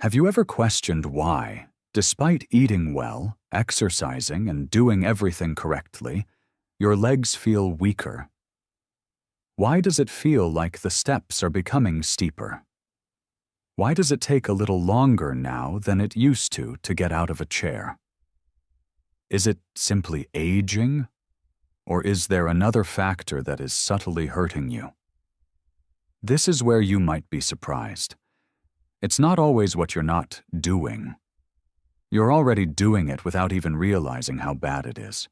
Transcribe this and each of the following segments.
Have you ever questioned why, despite eating well, exercising, and doing everything correctly, your legs feel weaker? Why does it feel like the steps are becoming steeper? Why does it take a little longer now than it used to get out of a chair? Is it simply aging? Or is there another factor that is subtly hurting you? This is where you might be surprised. It's not always what you're not doing. You're already doing it without even realizing how bad it is.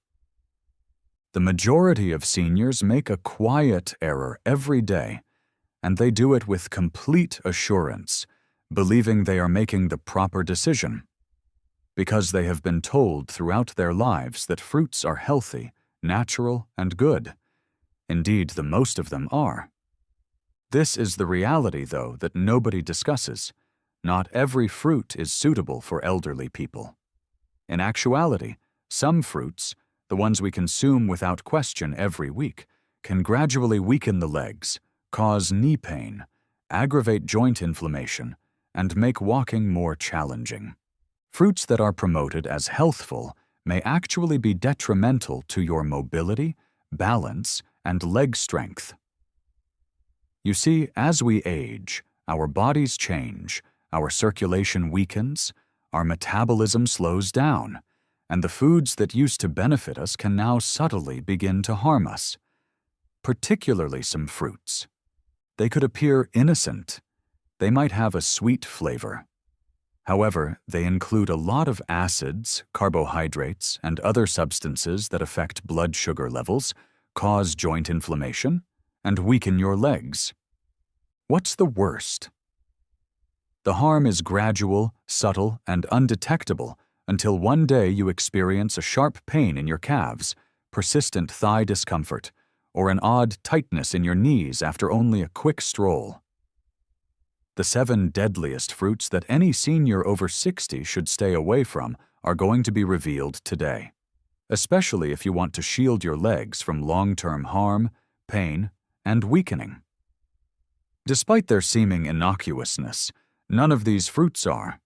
The majority of seniors make a quiet error every day, and they do it with complete assurance, believing they are making the proper decision, because they have been told throughout their lives that fruits are healthy, natural, and good. Indeed, the most of them are. This is the reality, though, that nobody discusses. Not every fruit is suitable for elderly people. In actuality, some fruits, the ones we consume without question every week, can gradually weaken the legs, cause knee pain, aggravate joint inflammation, and make walking more challenging. Fruits that are promoted as healthful may actually be detrimental to your mobility, balance, and leg strength. You see, as we age, our bodies change, our circulation weakens, our metabolism slows down, and the foods that used to benefit us can now subtly begin to harm us. Particularly some fruits. They could appear innocent. They might have a sweet flavor. However, they include a lot of acids, carbohydrates, and other substances that affect blood sugar levels, cause joint inflammation, and weaken your legs. What's the worst? The harm is gradual, subtle, and undetectable until one day you experience a sharp pain in your calves, persistent thigh discomfort, or an odd tightness in your knees after only a quick stroll. The 7 deadliest fruits that any senior over 60 should stay away from are going to be revealed today, especially if you want to shield your legs from long-term harm, pain, and weakening. Despite their seeming innocuousness, none of these fruits are.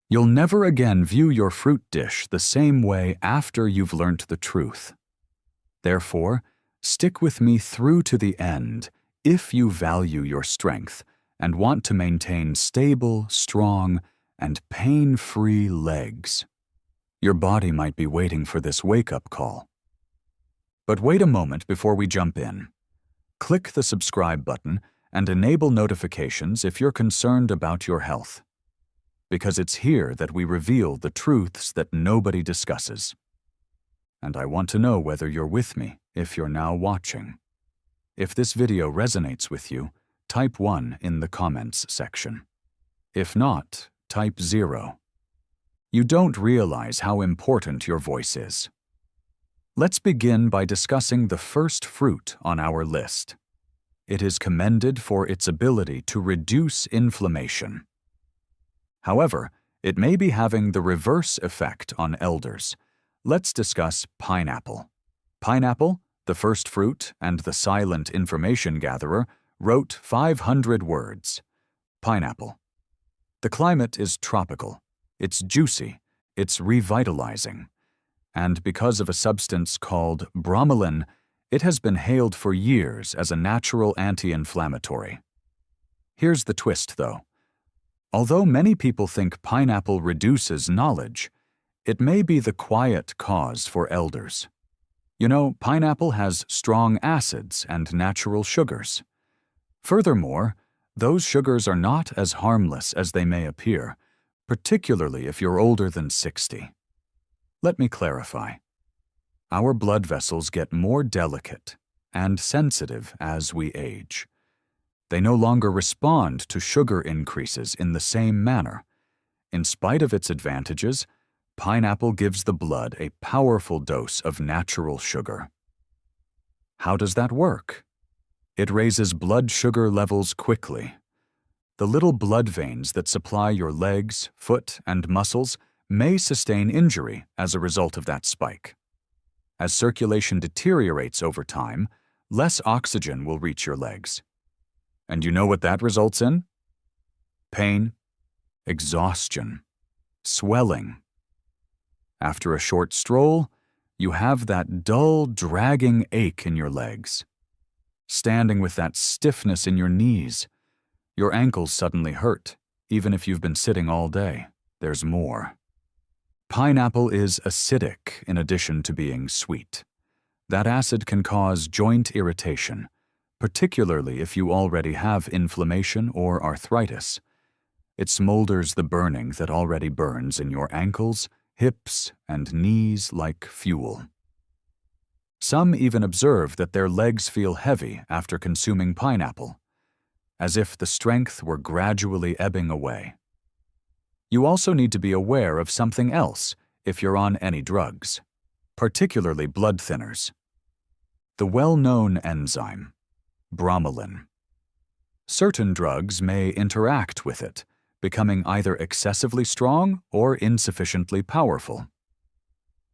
You'll never again view your fruit dish the same way after you've learnt the truth. Therefore, stick with me through to the end if you value your strength and want to maintain stable, strong, and pain-free legs. Your body might be waiting for this wake-up call. But wait a moment before we jump in. Click the subscribe button and enable notifications if you're concerned about your health. Because it's here that we reveal the truths that nobody discusses. And I want to know whether you're with me if you're now watching. If this video resonates with you, type 1 in the comments section. If not, type 0. You don't realize how important your voice is. Let's begin by discussing the first fruit on our list. It is commended for its ability to reduce inflammation. However, it may be having the reverse effect on elders. Let's discuss pineapple. Pineapple, the first fruit and the silent information gatherer, wrote 500 words. Pineapple. The climate is tropical. It's juicy. It's revitalizing. And because of a substance called bromelain, it has been hailed for years as a natural anti-inflammatory. Here's the twist, though. Although many people think pineapple reduces knowledge, it may be the quiet cause for elders. You know, pineapple has strong acids and natural sugars. Furthermore, those sugars are not as harmless as they may appear, particularly if you're older than 60. Let me clarify. Our blood vessels get more delicate and sensitive as we age. They no longer respond to sugar increases in the same manner. In spite of its advantages, pineapple gives the blood a powerful dose of natural sugar. How does that work? It raises blood sugar levels quickly. The little blood veins that supply your legs, foot, and muscles may sustain injury as a result of that spike. As circulation deteriorates over time, less oxygen will reach your legs. And you know what that results in? Pain, exhaustion, swelling. After a short stroll, you have that dull, dragging ache in your legs. Standing with that stiffness in your knees, your ankles suddenly hurt, even if you've been sitting all day. There's more. Pineapple is acidic in addition to being sweet. That acid can cause joint irritation, particularly if you already have inflammation or arthritis. It smolders the burning that already burns in your ankles, hips, and knees like fuel. Some even observe that their legs feel heavy after consuming pineapple, as if the strength were gradually ebbing away. You also need to be aware of something else if you're on any drugs, particularly blood thinners. The well-known enzyme, bromelain. Certain drugs may interact with it, becoming either excessively strong or insufficiently powerful.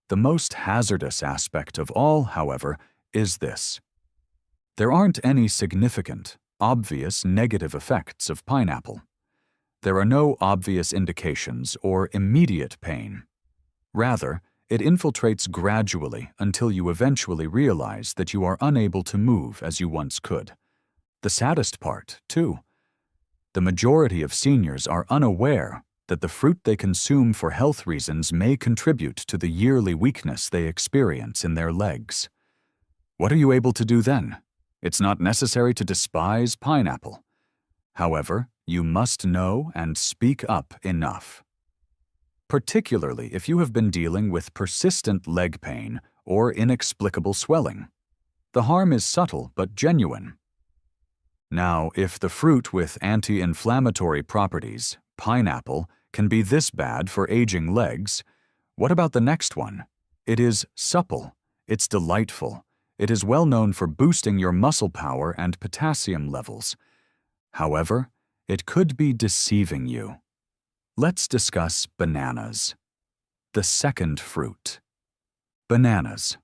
The most hazardous aspect of all, however, is this. There aren't any significant, obvious negative effects of pineapple. There are no obvious indications or immediate pain. Rather, it infiltrates gradually until you eventually realize that you are unable to move as you once could. The saddest part, too. The majority of seniors are unaware that the fruit they consume for health reasons may contribute to the yearly weakness they experience in their legs. What are you able to do then? It's not necessary to despise pineapple. However, you must know and speak up enough. Particularly if you have been dealing with persistent leg pain or inexplicable swelling. The harm is subtle but genuine. Now, if the fruit with anti-inflammatory properties, pineapple, can be this bad for aging legs, what about the next one? It is supple, it's delightful, it is well known for boosting your muscle power and potassium levels. However, it could be deceiving you. Let's discuss bananas. The second fruit. Bananas.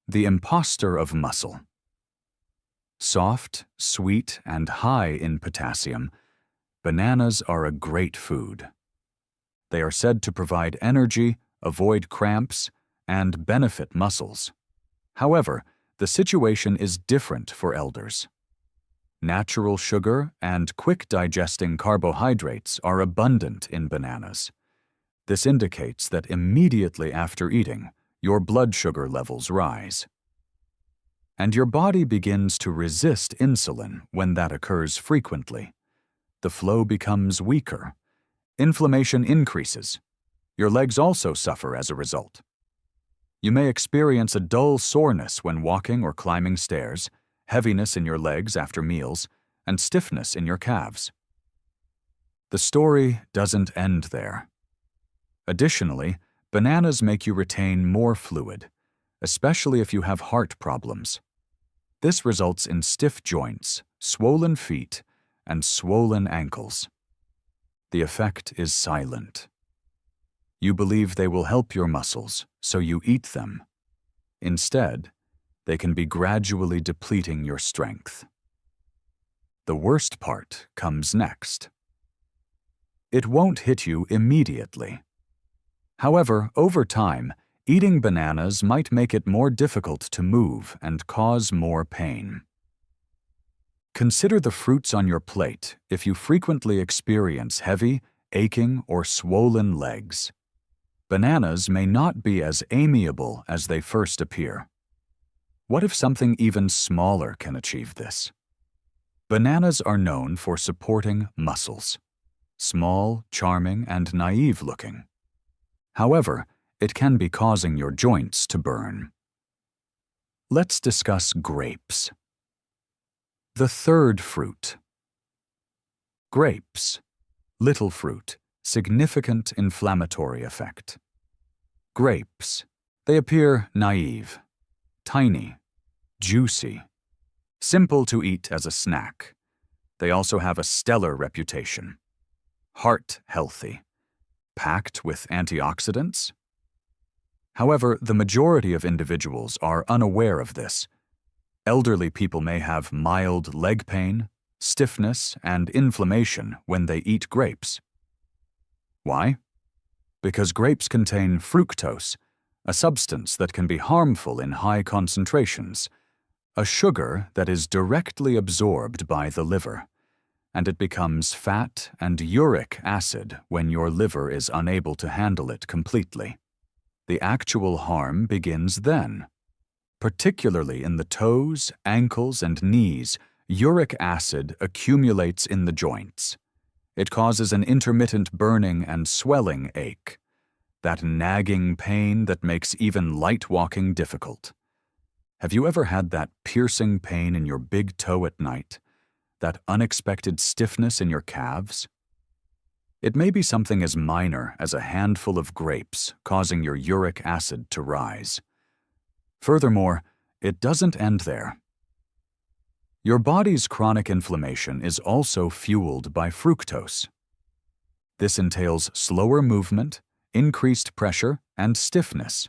The imposter of muscle. Soft, sweet, and high in potassium, bananas are a great food. They are said to provide energy, avoid cramps, and benefit muscles. However, the situation is different for elders. Natural sugar and quick-digesting carbohydrates are abundant in bananas. This indicates that immediately after eating, your blood sugar levels rise. And your body begins to resist insulin when that occurs frequently. The flow becomes weaker. Inflammation increases. Your legs also suffer as a result. You may experience a dull soreness when walking or climbing stairs, heaviness in your legs after meals, and stiffness in your calves. The story doesn't end there. Additionally, bananas make you retain more fluid, especially if you have heart problems. This results in stiff joints, swollen feet, and swollen ankles. The effect is silent. You believe they will help your muscles, so you eat them. Instead, they can be gradually depleting your strength. The worst part comes next. It won't hit you immediately. However, over time, eating bananas might make it more difficult to move and cause more pain. Consider the fruits on your plate if you frequently experience heavy, aching, or swollen legs. Bananas may not be as amiable as they first appear. What if something even smaller can achieve this? Bananas are known for supporting muscles. Small, charming, and naive-looking. However, it can be causing your joints to burn. Let's discuss grapes. The third fruit. Grapes. Little fruit. Significant inflammatory effect. Grapes. They appear naive, tiny, juicy, simple to eat as a snack. They also have a stellar reputation. Heart healthy. Packed with antioxidants. However, the majority of individuals are unaware of this. Elderly people may have mild leg pain, stiffness, and inflammation when they eat grapes. Why? Because grapes contain fructose, a substance that can be harmful in high concentrations, a sugar that is directly absorbed by the liver, and it becomes fat and uric acid when your liver is unable to handle it completely. The actual harm begins then. Particularly in the toes, ankles, and knees, uric acid accumulates in the joints. It causes an intermittent burning and swelling ache, that nagging pain that makes even light walking difficult. Have you ever had that piercing pain in your big toe at night? That unexpected stiffness in your calves? It may be something as minor as a handful of grapes causing your uric acid to rise. Furthermore, it doesn't end there. Your body's chronic inflammation is also fueled by fructose. This entails slower movement, increased pressure, and stiffness.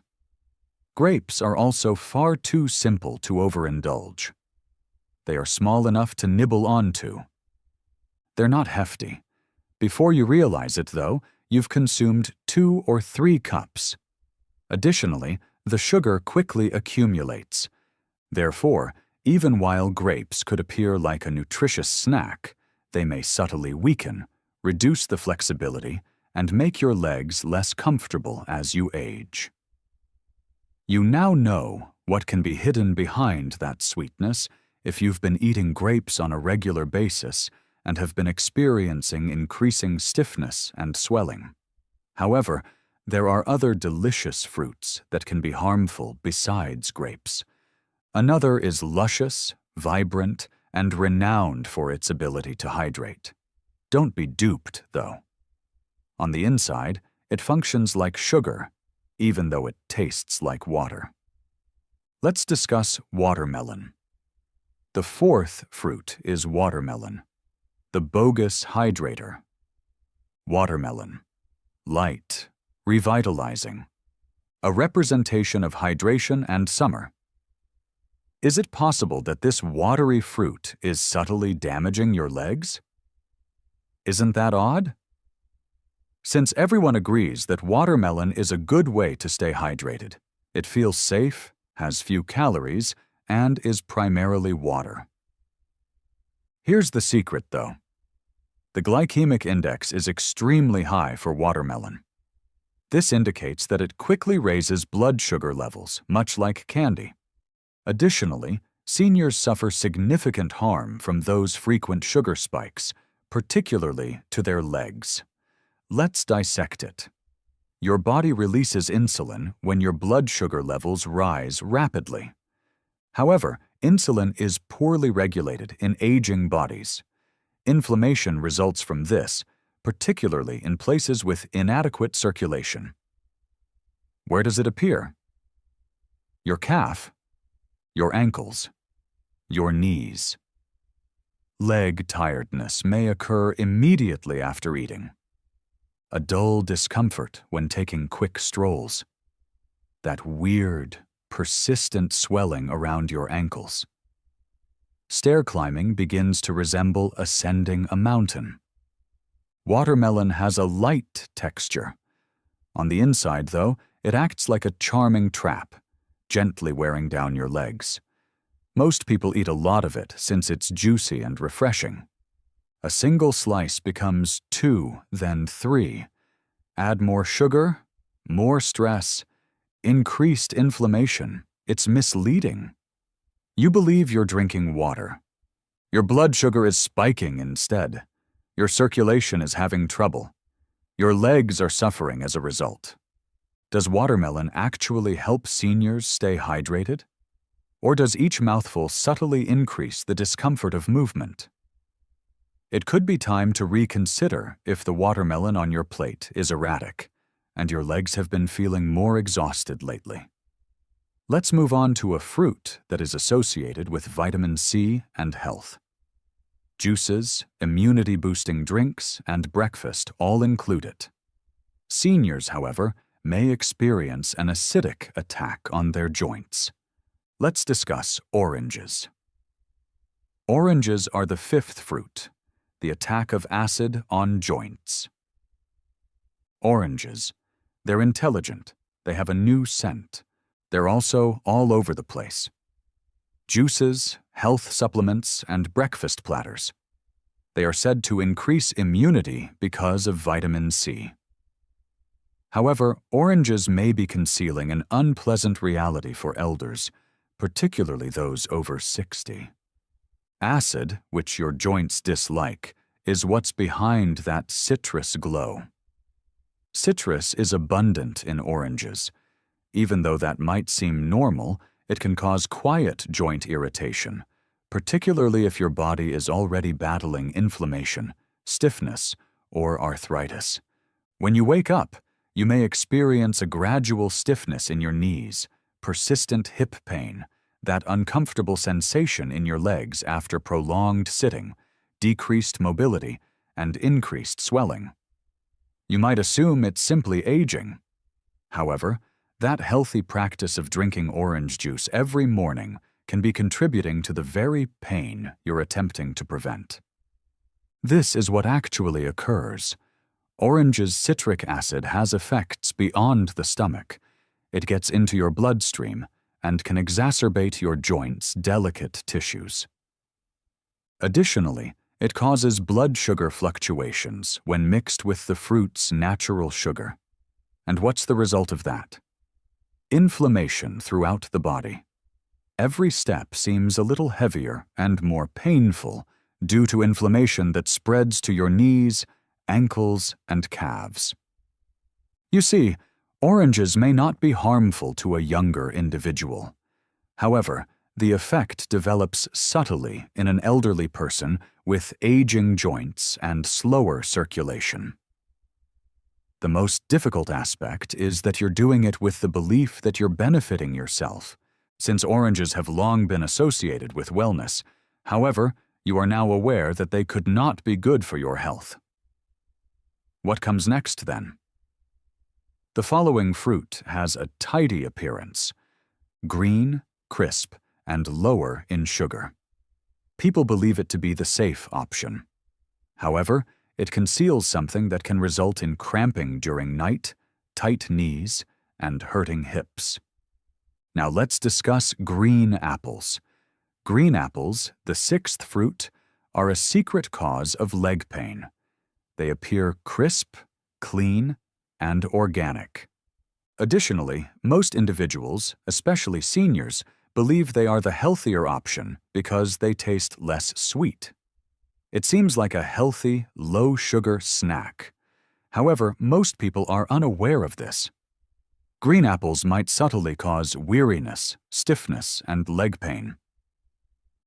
Grapes are also far too simple to overindulge. They are small enough to nibble onto. They're not hefty. Before you realize it, though, you've consumed 2 or 3 cups. Additionally, the sugar quickly accumulates. Therefore, even while grapes could appear like a nutritious snack, they may subtly weaken, reduce the flexibility, and make your legs less comfortable as you age. You now know what can be hidden behind that sweetness if you've been eating grapes on a regular basis and have been experiencing increasing stiffness and swelling. However, there are other delicious fruits that can be harmful besides grapes. Another is luscious, vibrant, and renowned for its ability to hydrate. Don't be duped, though. On the inside, it functions like sugar, even though it tastes like water. Let's discuss watermelon. The 4th fruit is watermelon, the bogus hydrator. Watermelon. Light, revitalizing. A representation of hydration and summer. Is it possible that this watery fruit is subtly damaging your legs? Isn't that odd? Since everyone agrees that watermelon is a good way to stay hydrated, it feels safe, has few calories, and is primarily water. Here's the secret, though. The glycemic index is extremely high for watermelon. This indicates that it quickly raises blood sugar levels, much like candy. Additionally, seniors suffer significant harm from those frequent sugar spikes, particularly to their legs. Let's dissect it. Your body releases insulin when your blood sugar levels rise rapidly. However, insulin is poorly regulated in aging bodies. Inflammation results from this, particularly in places with inadequate circulation. Where does it appear? Your calf, your ankles, your knees. Leg tiredness may occur immediately after eating. A dull discomfort when taking quick strolls. That weird, persistent swelling around your ankles. Stair climbing begins to resemble ascending a mountain. Watermelon has a light texture. On the inside, though, it acts like a charming trap, gently wearing down your legs. Most people eat a lot of it since it's juicy and refreshing. A single slice becomes 2, then 3. Add more sugar, more stress, increased inflammation. It's misleading. You believe you're drinking water. Your blood sugar is spiking instead. Your circulation is having trouble. Your legs are suffering as a result. Does watermelon actually help seniors stay hydrated? Or does each mouthful subtly increase the discomfort of movement? It could be time to reconsider if the watermelon on your plate is erratic and your legs have been feeling more exhausted lately. Let's move on to a fruit that is associated with vitamin C and health. Juices, immunity-boosting drinks, and breakfast all include it. Seniors, however, may experience an acidic attack on their joints. Let's discuss oranges. Oranges are the 5th fruit, the attack of acid on joints. Oranges. They're intelligent. They have a new scent. They're also all over the place. Juices, health supplements, and breakfast platters. They are said to increase immunity because of vitamin C. However, oranges may be concealing an unpleasant reality for elders, particularly those over 60. Acid, which your joints dislike, is what's behind that citrus glow. Citrus is abundant in oranges. Even though that might seem normal, it can cause quiet joint irritation, particularly if your body is already battling inflammation, stiffness, or arthritis. When you wake up, you may experience a gradual stiffness in your knees, persistent hip pain, that uncomfortable sensation in your legs after prolonged sitting, decreased mobility, and increased swelling. You might assume it's simply aging. However, that healthy practice of drinking orange juice every morning can be contributing to the very pain you're attempting to prevent. This is what actually occurs. Orange's citric acid has effects beyond the stomach. It gets into your bloodstream and can exacerbate your joints' delicate tissues. Additionally, it causes blood sugar fluctuations when mixed with the fruit's natural sugar. And what's the result of that? Inflammation throughout the body. Every step seems a little heavier and more painful due to inflammation that spreads to your knees, ankles, and calves. You see, oranges may not be harmful to a younger individual. However, the effect develops subtly in an elderly person with aging joints and slower circulation. The most difficult aspect is that you're doing it with the belief that you're benefiting yourself, since oranges have long been associated with wellness. However, you are now aware that they could not be good for your health. What comes next, then? The following fruit has a tidy appearance: green, crisp, and lower in sugar. People believe it to be the safe option. However, it conceals something that can result in cramping during night, tight knees, and hurting hips. Now let's discuss green apples. Green apples, the sixth fruit, are a secret cause of leg pain. They appear crisp, clean, and organic. Additionally, most individuals, especially seniors, believe they are the healthier option because they taste less sweet. It seems like a healthy, low-sugar snack. However, most people are unaware of this. Green apples might subtly cause weariness, stiffness, and leg pain.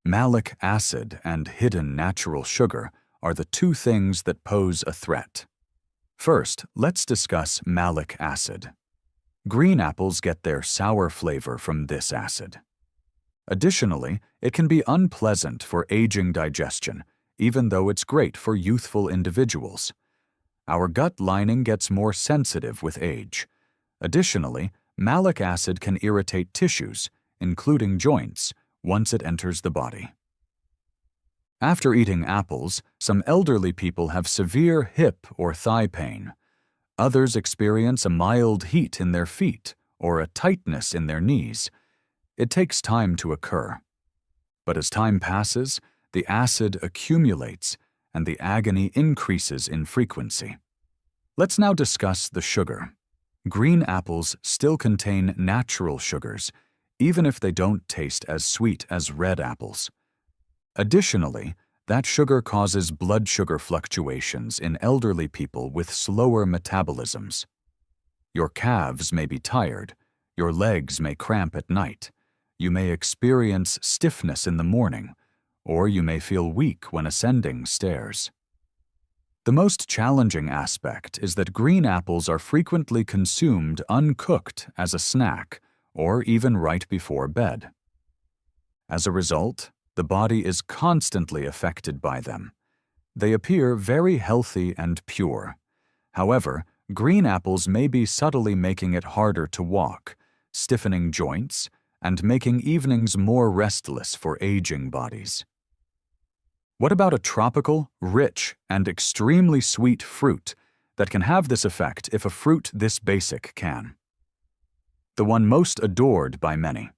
Malic acid and hidden natural sugar are the two things that pose a threat. First, let's discuss malic acid. Green apples get their sour flavor from this acid. Additionally, it can be unpleasant for aging digestion, even though it's great for youthful individuals. Our gut lining gets more sensitive with age. Additionally, malic acid can irritate tissues, including joints, once it enters the body. After eating apples, some elderly people have severe hip or thigh pain. Others experience a mild heat in their feet or a tightness in their knees. It takes time to occur. But as time passes, the acid accumulates and the agony increases in frequency. Let's now discuss the sugar. Green apples still contain natural sugars, even if they don't taste as sweet as red apples. Additionally, that sugar causes blood sugar fluctuations in elderly people with slower metabolisms. Your calves may be tired, your legs may cramp at night, you may experience stiffness in the morning, or you may feel weak when ascending stairs. The most challenging aspect is that green apples are frequently consumed uncooked as a snack, or even right before bed. As a result, the body is constantly affected by them. They appear very healthy and pure. However, green apples may be subtly making it harder to walk, stiffening joints, and making evenings more restless for aging bodies. What about a tropical, rich, and extremely sweet fruit that can have this effect if a fruit this basic can. The one most adored by many.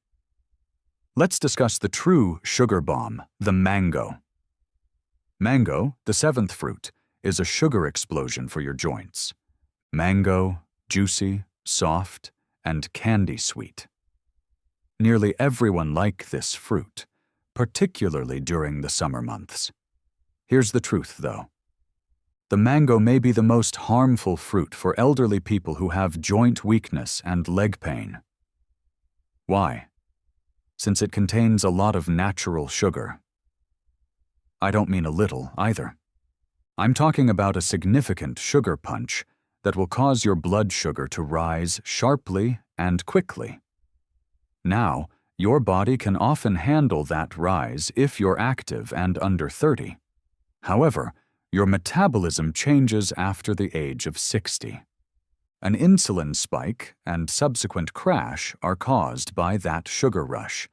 Let's discuss the true sugar bomb, the mango. Mango, the seventh fruit, is a sugar explosion for your joints. Mango, juicy, soft, and candy sweet. Nearly everyone likes this fruit, particularly during the summer months. Here's the truth, though. The mango may be the most harmful fruit for elderly people who have joint weakness and leg pain. Why? Since it contains a lot of natural sugar. I don't mean a little, either. I'm talking about a significant sugar punch that will cause your blood sugar to rise sharply and quickly. Now, your body can often handle that rise if you're active and under 30. However, your metabolism changes after the age of 60. An insulin spike and subsequent crash are caused by that sugar rush,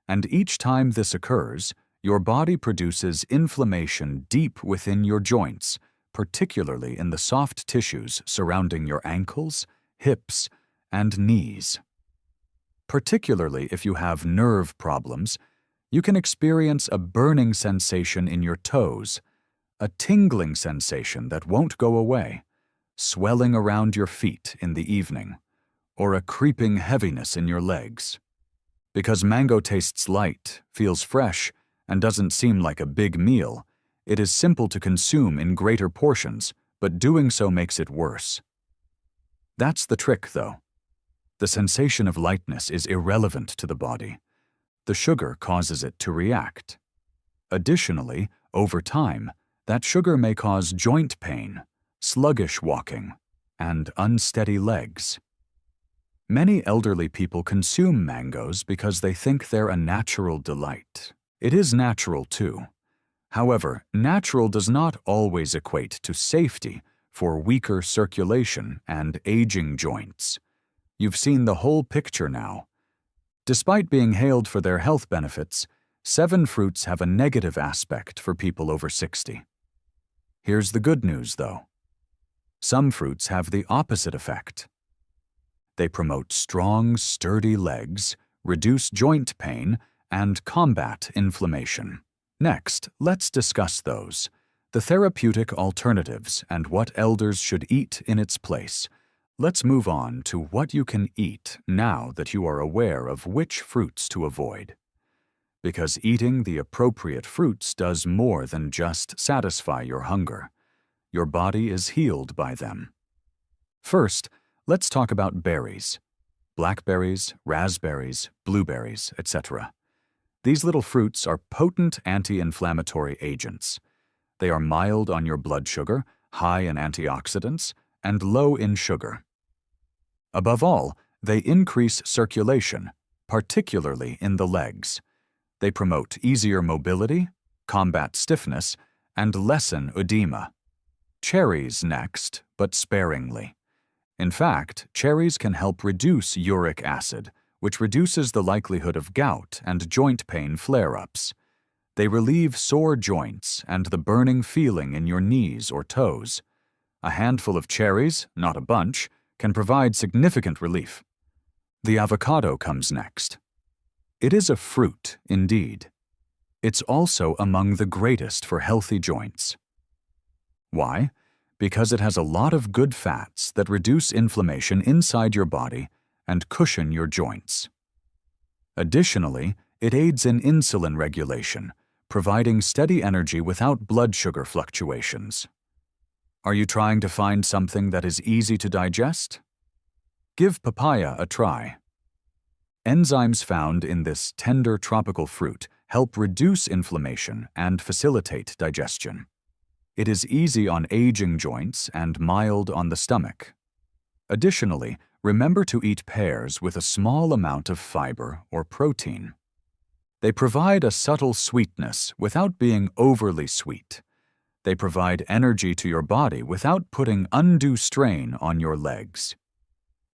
and each time this occurs, your body produces inflammation deep within your joints, particularly in the soft tissues surrounding your ankles, hips, and knees. Particularly if you have nerve problems, you can experience a burning sensation in your toes, a tingling sensation that won't go away, swelling around your feet in the evening, or a creeping heaviness in your legs. Because mango tastes light, feels fresh, and doesn't seem like a big meal, it is simple to consume in greater portions, but doing so makes it worse. That's the trick, though. The sensation of lightness is irrelevant to the body. The sugar causes it to react. Additionally, over time, that sugar may cause joint pain, sluggish walking, and unsteady legs. Many elderly people consume mangoes because they think they're a natural delight. It is natural, too. However, natural does not always equate to safety for weaker circulation and aging joints. You've seen the whole picture now. Despite being hailed for their health benefits, 7 fruits have a negative aspect for people over 60. Here's the good news, though. Some fruits have the opposite effect. They promote strong, sturdy legs, reduce joint pain, and combat inflammation. Next, let's discuss those, the therapeutic alternatives and what elders should eat in its place. Let's move on to what you can eat now that you are aware of which fruits to avoid. Because eating the appropriate fruits does more than just satisfy your hunger. Your body is healed by them. First, let's talk about berries. Blackberries, raspberries, blueberries, etc. These little fruits are potent anti-inflammatory agents. They are mild on your blood sugar, high in antioxidants, and low in sugar. Above all, they increase circulation, particularly in the legs. They promote easier mobility, combat stiffness, and lessen edema. Cherries next, but sparingly. In fact, cherries can help reduce uric acid, which reduces the likelihood of gout and joint pain flare-ups. They relieve sore joints and the burning feeling in your knees or toes. A handful of cherries, not a bunch, can provide significant relief. The avocado comes next. It is a fruit, indeed. It's also among the greatest for healthy joints. Why? Because it has a lot of good fats that reduce inflammation inside your body and cushion your joints. Additionally, it aids in insulin regulation, providing steady energy without blood sugar fluctuations. Are you trying to find something that is easy to digest? Give papaya a try. Enzymes found in this tender tropical fruit help reduce inflammation and facilitate digestion. It is easy on aging joints and mild on the stomach. Additionally, remember to eat pears with a small amount of fiber or protein. They provide a subtle sweetness without being overly sweet. They provide energy to your body without putting undue strain on your legs.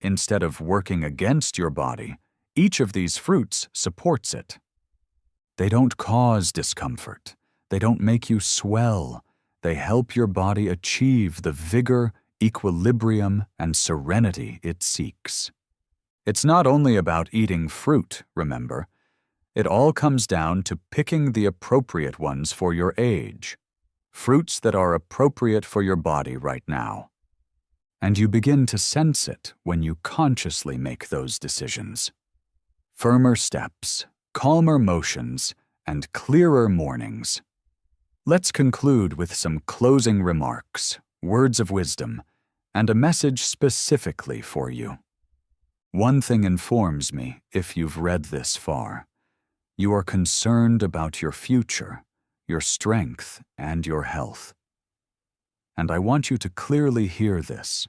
Instead of working against your body, each of these fruits supports it. They don't cause discomfort. They don't make you swell. They help your body achieve the vigor, equilibrium, and serenity it seeks. It's not only about eating fruit, remember. It all comes down to picking the appropriate ones for your age, fruits that are appropriate for your body right now. And you begin to sense it when you consciously make those decisions. Firmer steps, calmer motions, and clearer mornings. Let's conclude with some closing remarks, words of wisdom, and a message specifically for you. One thing informs me, if you've read this far. You are concerned about your future, your strength, and your health. And I want you to clearly hear this.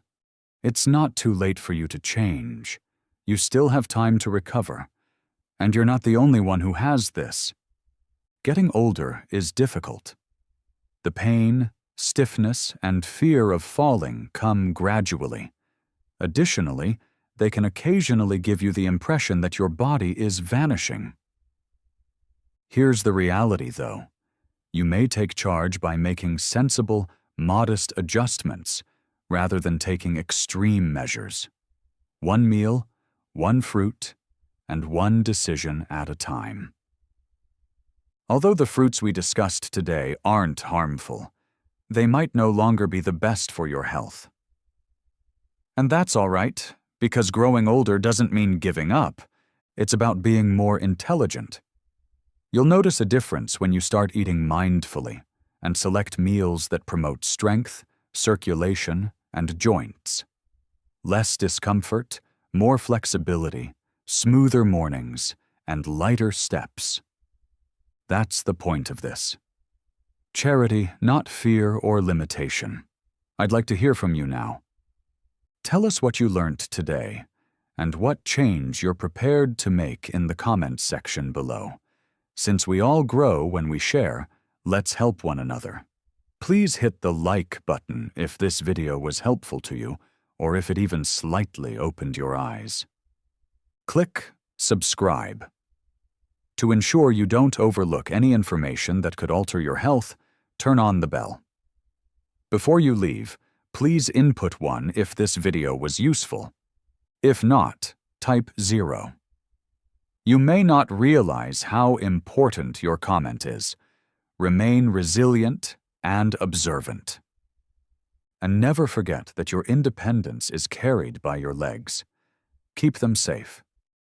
It's not too late for you to change. You still have time to recover. And you're not the only one who has this. Getting older is difficult. The pain, stiffness, and fear of falling come gradually. Additionally, they can occasionally give you the impression that your body is vanishing. Here's the reality, though. You may take charge by making sensible, modest adjustments rather than taking extreme measures. One meal, one fruit, and one decision at a time. Although the fruits we discussed today aren't harmful, they might no longer be the best for your health. And that's all right, because growing older doesn't mean giving up. It's about being more intelligent. You'll notice a difference when you start eating mindfully and select meals that promote strength, circulation, and joints. Less discomfort, more flexibility, smoother mornings, and lighter steps. That's the point of this. Charity, not fear or limitation. I'd like to hear from you now. Tell us what you learned today and what change you're prepared to make in the comments section below. Since we all grow when we share, let's help one another. Please hit the like button if this video was helpful to you or if it even slightly opened your eyes. Click subscribe. To ensure you don't overlook any information that could alter your health, turn on the bell. Before you leave, please input 1 if this video was useful. If not, type 0. You may not realize how important your comment is. Remain resilient and observant. And never forget that your independence is carried by your legs. Keep them safe.